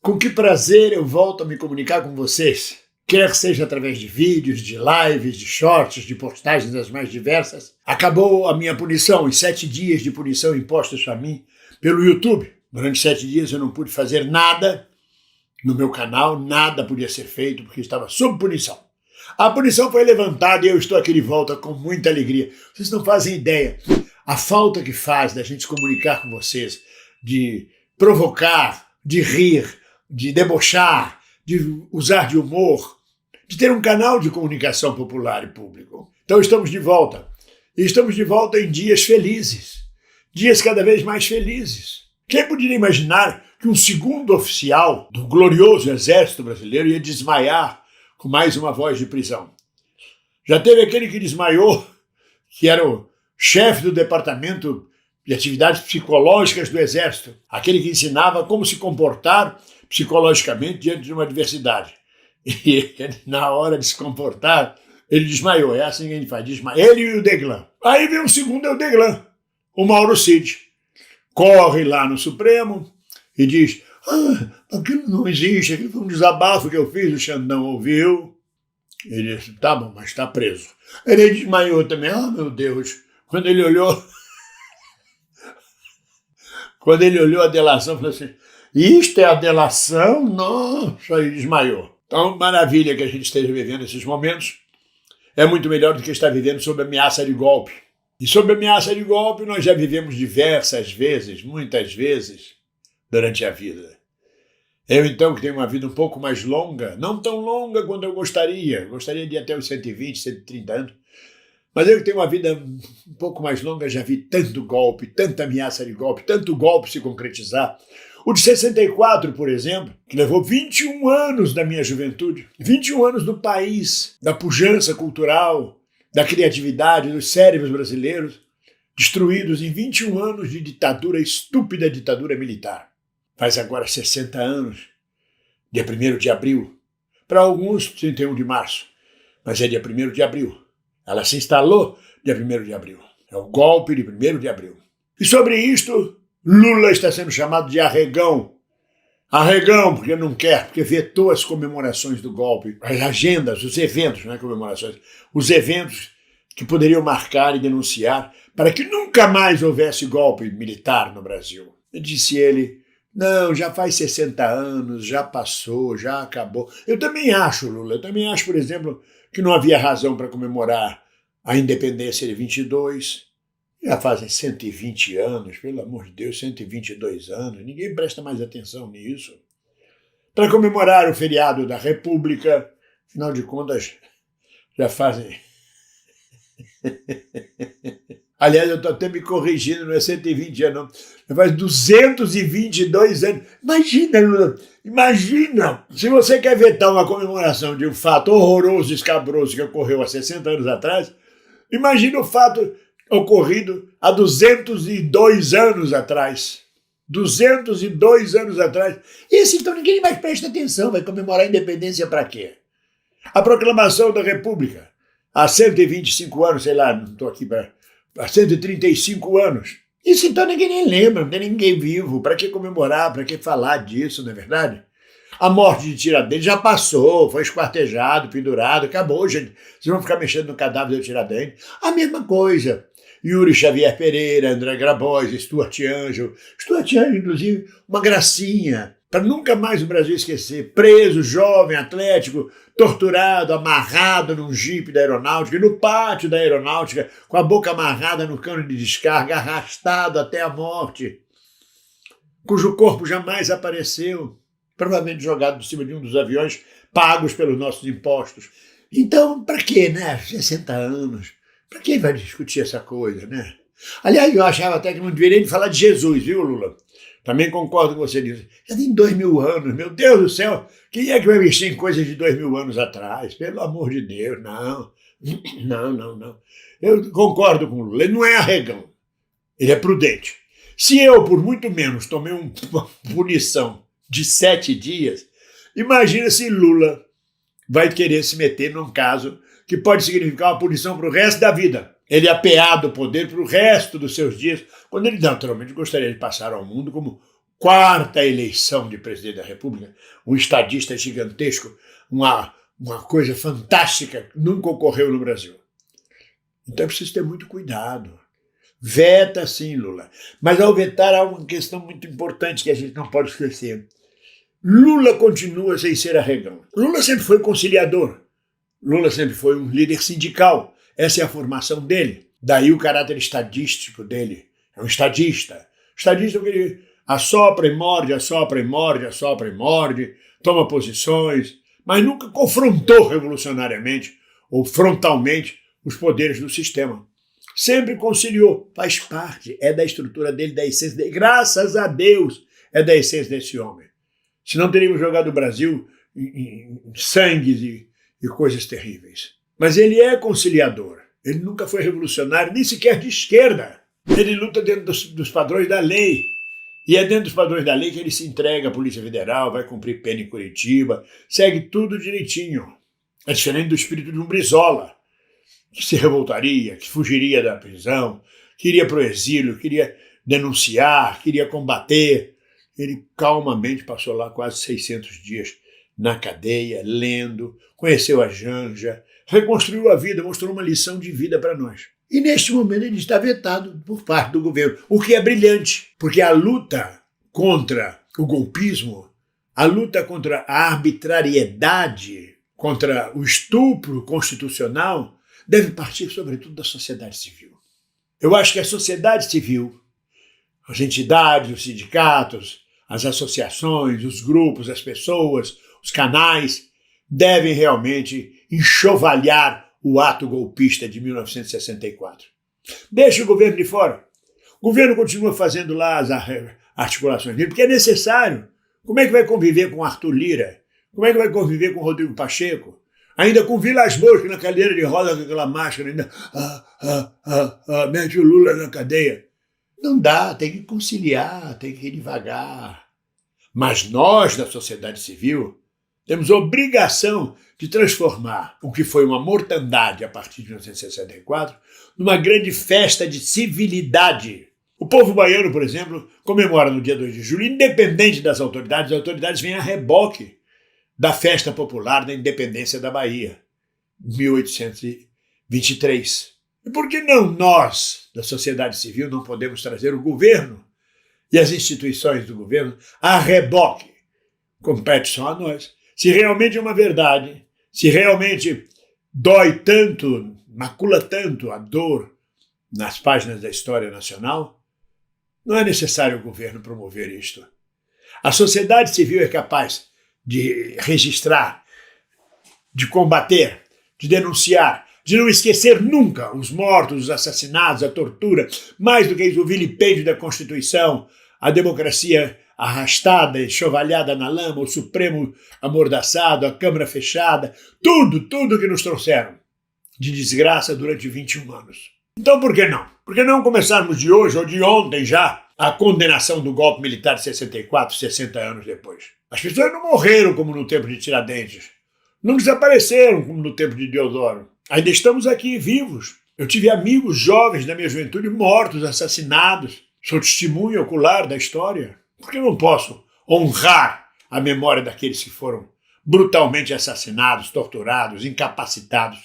Com que prazer eu volto a me comunicar com vocês, quer seja através de vídeos, de lives, de shorts, de postagens das mais diversas. Acabou a minha punição, os 7 dias de punição impostos a mim pelo YouTube. Durante 7 dias eu não pude fazer nada no meu canal, nada podia ser feito porque estava sob punição. A punição foi levantada e eu estou aqui de volta com muita alegria. Vocês não fazem ideia a falta que faz da gente se comunicar com vocês, de provocar, de rir, de debochar, de usar de humor, de ter um canal de comunicação popular e público. Então estamos de volta. E estamos de volta em dias felizes, dias cada vez mais felizes. Quem poderia imaginar que um segundo oficial do glorioso Exército Brasileiro ia desmaiar com mais uma voz de prisão? Já teve aquele que desmaiou, que era o chefe do Departamento de Atividades Psicológicas do Exército, aquele que ensinava como se comportar psicologicamente diante de uma adversidade. E ele, na hora de se comportar, ele desmaiou. É assim que a gente faz, desmaia. Ele e o Deglan. Aí vem um segundo, é o Deglan, o Mauro Cid. Corre lá no Supremo e diz: aquilo não existe, aquilo foi um desabafo que eu fiz, o Xandão ouviu. Ele disse: tá bom, mas está preso. Ele desmaiou também. Meu Deus. Quando ele olhou a delação, falou assim: isto é a delação? Nossa, aí desmaiou. Então, maravilha que a gente esteja vivendo esses momentos. É muito melhor do que estar vivendo sob ameaça de golpe. E sob ameaça de golpe nós já vivemos diversas vezes, muitas vezes, durante a vida. Eu, então, que tenho uma vida um pouco mais longa, não tão longa quanto eu gostaria de ir até os 120, 130 anos, mas eu que tenho uma vida um pouco mais longa, já vi tanto golpe, tanta ameaça de golpe, tanto golpe se concretizar. O de 64, por exemplo, que levou 21 anos da minha juventude, 21 anos do país, da pujança cultural, da criatividade, dos cérebros brasileiros, destruídos em 21 anos de ditadura, estúpida ditadura militar. Faz agora 60 anos, dia 1º de abril. Para alguns, 31 de março, mas é dia 1º de abril. Ela se instalou dia 1º de abril. É o golpe de 1º de abril. E sobre isto, Lula está sendo chamado de arregão. Arregão, porque não quer, porque vetou as comemorações do golpe, as agendas, os eventos, não é comemorações, os eventos que poderiam marcar e denunciar para que nunca mais houvesse golpe militar no Brasil. E disse ele: não, já faz 60 anos, já passou, já acabou. Eu também acho, Lula, eu também acho, por exemplo, que não havia razão para comemorar a independência de 22. Já fazem 120 anos, pelo amor de Deus, 122 anos, ninguém presta mais atenção nisso. Para comemorar o feriado da República, afinal de contas, já fazem... Aliás, eu estou até me corrigindo, não é 120 anos, não. Já faz 222 anos. Imagina, Lula, imagina, se você quer vetar uma comemoração de um fato horroroso, escabroso, que ocorreu há 60 anos atrás, imagina o fato ocorrido há 202 anos atrás. 202 anos atrás. Esse, então, ninguém mais presta atenção. Vai comemorar a independência para quê? A proclamação da República, há 125 anos, sei lá, não estou aqui para... há 135 anos. Isso, então, ninguém nem lembra, não tem ninguém vivo. Para que comemorar, para que falar disso, não é verdade? A morte de Tiradentes já passou, foi esquartejado, pendurado, acabou, gente. Vocês vão ficar mexendo no cadáver do Tiradentes. A mesma coisa. Yuri Xavier Pereira, André Grabois, Stuart Angel. Stuart Angel, inclusive, uma gracinha, para nunca mais o Brasil esquecer. Preso, jovem, atlético, torturado, amarrado num jipe da aeronáutica, no pátio da aeronáutica, com a boca amarrada no cano de descarga, arrastado até a morte, cujo corpo jamais apareceu, provavelmente jogado por cima de um dos aviões pagos pelos nossos impostos. Então, para quê, né? 60 anos. Para quem vai discutir essa coisa, né? Aliás, eu achava até que não deveria nem falar de Jesus, viu, Lula? Também concordo com você nisso. Já tem 2000 anos, meu Deus do céu. Quem é que vai mexer em coisas de 2000 anos atrás? Pelo amor de Deus, não. Não. Eu concordo com o Lula. Ele não é arregão. Ele é prudente. Se eu, por muito menos, tomei uma punição de 7 dias, imagina se Lula vai querer se meter num caso que pode significar uma punição para o resto da vida. Ele apear do poder para o resto dos seus dias, quando ele naturalmente gostaria de passar ao mundo como quarta eleição de presidente da República, um estadista gigantesco, uma coisa fantástica, nunca ocorreu no Brasil. Então é preciso ter muito cuidado. Veta sim, Lula. Mas ao vetar há uma questão muito importante que a gente não pode esquecer. Lula continua sem ser arregão. Lula sempre foi conciliador. Lula sempre foi um líder sindical. Essa é a formação dele. Daí o caráter estadístico dele. É um estadista. Estadista porque ele assopra e morde, assopra e morde, assopra e morde, toma posições, mas nunca confrontou revolucionariamente ou frontalmente os poderes do sistema. Sempre conciliou, faz parte, é da estrutura dele, da essência dele. Graças a Deus é da essência desse homem. Senão teríamos jogado o Brasil em sangues e coisas terríveis. Mas ele é conciliador. Ele nunca foi revolucionário, nem sequer de esquerda. Ele luta dentro dos padrões da lei. E é dentro dos padrões da lei que ele se entrega à Polícia Federal, vai cumprir pena em Curitiba, segue tudo direitinho. É diferente do espírito de um Brizola, que se revoltaria, que fugiria da prisão, que iria para o exílio, queria denunciar, queria combater. Ele calmamente passou lá quase 600 dias na cadeia, lendo, conheceu a Janja, reconstruiu a vida, mostrou uma lição de vida para nós. E neste momento ele está vetado por parte do governo, o que é brilhante, porque a luta contra o golpismo, a luta contra a arbitrariedade, contra o estupro constitucional, deve partir sobretudo da sociedade civil. Eu acho que a sociedade civil, as entidades, os sindicatos, as associações, os grupos, as pessoas, os canais, devem realmente enxovalhar o ato golpista de 1964. Deixa o governo de fora. O governo continua fazendo lá as articulações dele, porque é necessário. Como é que vai conviver com Arthur Lira? Como é que vai conviver com Rodrigo Pacheco? Ainda com Vilas Boas, que na cadeira de roda com aquela máscara, ainda mete o Lula na cadeia. Não dá, tem que conciliar, tem que ir devagar. Mas nós, da sociedade civil, temos a obrigação de transformar o que foi uma mortandade a partir de 1964 numa grande festa de civilidade. O povo baiano, por exemplo, comemora no dia 2 de julho, independente das autoridades, as autoridades vêm a reboque da festa popular da independência da Bahia, 1823. E por que não nós, da sociedade civil, não podemos trazer o governo e as instituições do governo a reboque? Compete só a nós. Se realmente é uma verdade, se realmente dói tanto, macula tanto a dor nas páginas da história nacional, não é necessário o governo promover isto. A sociedade civil é capaz de registrar, de combater, de denunciar, de não esquecer nunca os mortos, os assassinados, a tortura, mais do que isso, o vilipêndio da Constituição, a democracia arrastada, enxovalhada na lama, o Supremo amordaçado, a Câmara fechada, tudo que nos trouxeram de desgraça durante 21 anos. Então por que não? Por que não começarmos de hoje ou de ontem já a condenação do golpe militar de 64, 60 anos depois? As pessoas não morreram como no tempo de Tiradentes, não desapareceram como no tempo de Deodoro. Ainda estamos aqui vivos. Eu tive amigos jovens da minha juventude mortos, assassinados. Sou testemunho ocular da história. Por que não posso honrar a memória daqueles que foram brutalmente assassinados, torturados, incapacitados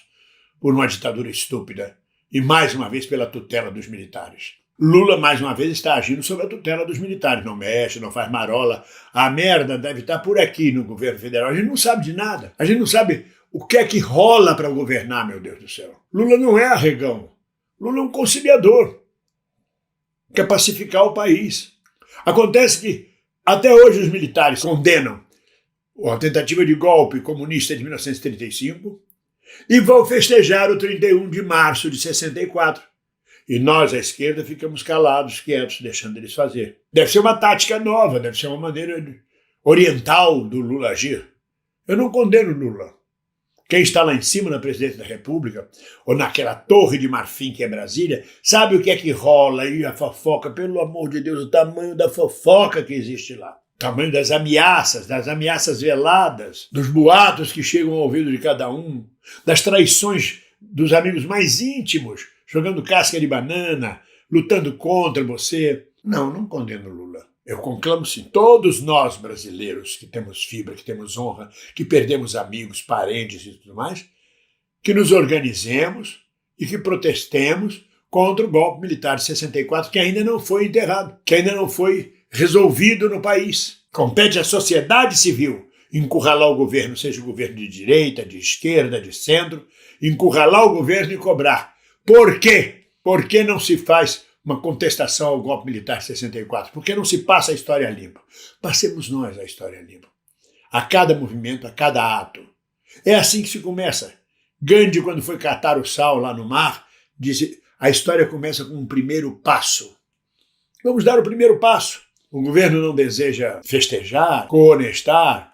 por uma ditadura estúpida e, mais uma vez, pela tutela dos militares? Lula, mais uma vez, está agindo sob a tutela dos militares. Não mexe, não faz marola. A merda deve estar por aqui no governo federal. A gente não sabe de nada. A gente não sabe o que é que rola para governar, meu Deus do céu. Lula não é arregão. Lula é um conciliador. Quer pacificar o país. Acontece que até hoje os militares condenam a tentativa de golpe comunista de 1935 e vão festejar o 31 de março de 64. E nós, à esquerda, ficamos calados, quietos, deixando eles fazer. Deve ser uma tática nova, deve ser uma maneira oriental do Lula agir. Eu não condeno Lula. Quem está lá em cima na presidência da República, ou naquela torre de marfim que é Brasília, sabe o que é que rola aí, a fofoca, pelo amor de Deus, o tamanho da fofoca que existe lá. O tamanho das ameaças veladas, dos boatos que chegam ao ouvido de cada um, das traições dos amigos mais íntimos, jogando casca de banana, lutando contra você. Não condeno Lula. Eu conclamo, sim, todos nós brasileiros que temos fibra, que temos honra, que perdemos amigos, parentes e tudo mais, que nos organizemos e que protestemos contra o golpe militar de 64, que ainda não foi enterrado, que ainda não foi resolvido no país. Compete à sociedade civil encurralar o governo, seja o governo de direita, de esquerda, de centro, encurralar o governo e cobrar. Por quê? Por que não se faz uma contestação ao golpe militar de 64? Por que não se passa a história limpa? Passemos nós a história limpa. A cada movimento, a cada ato. É assim que se começa. Gandhi, quando foi catar o sal lá no mar, disse: a história começa com um primeiro passo. Vamos dar o primeiro passo. O governo não deseja festejar,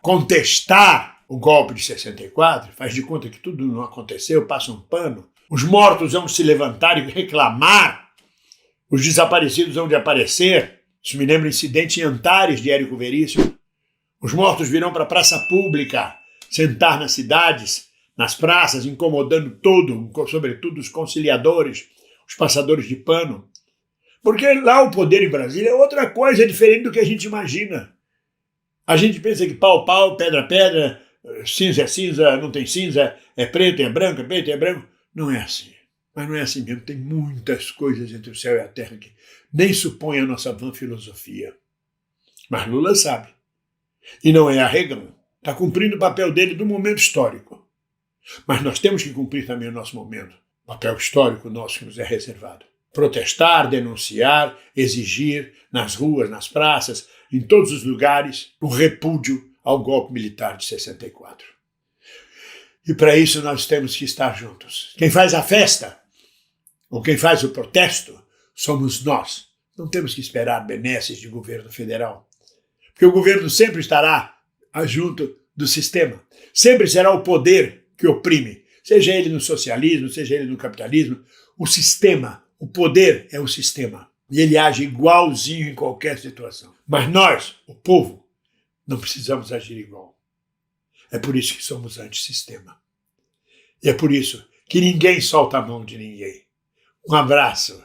contestar o golpe de 64, faz de conta que tudo não aconteceu, passa um pano. Os mortos vão se levantar e reclamar. Os desaparecidos vão de aparecer. Isso me lembra o incidente em Antares de Érico Veríssimo. Os mortos virão para a praça pública, sentar nas cidades, nas praças, incomodando todo, sobretudo os conciliadores, os passadores de pano. Porque lá o poder em Brasília é outra coisa, é diferente do que a gente imagina. A gente pensa que pau, pau, pedra, pedra, cinza é cinza, não tem cinza, é preto, é branco, é preto, é branco. Não é assim. Mas não é assim mesmo. Tem muitas coisas entre o céu e a terra que nem supõe a nossa vã filosofia. Mas Lula sabe. E não é arregão. Está cumprindo o papel dele do momento histórico. Mas nós temos que cumprir também o nosso momento. O papel histórico nosso que nos é reservado. Protestar, denunciar, exigir nas ruas, nas praças, em todos os lugares, o repúdio ao golpe militar de 64. E para isso nós temos que estar juntos. Quem faz a festa, ou quem faz o protesto, somos nós. Não temos que esperar benesses de governo federal. Porque o governo sempre estará junto do sistema. Sempre será o poder que oprime. Seja ele no socialismo, seja ele no capitalismo. O sistema, o poder é o sistema. E ele age igualzinho em qualquer situação. Mas nós, o povo, não precisamos agir igual. É por isso que somos antissistema. E é por isso que ninguém solta a mão de ninguém. Um abraço.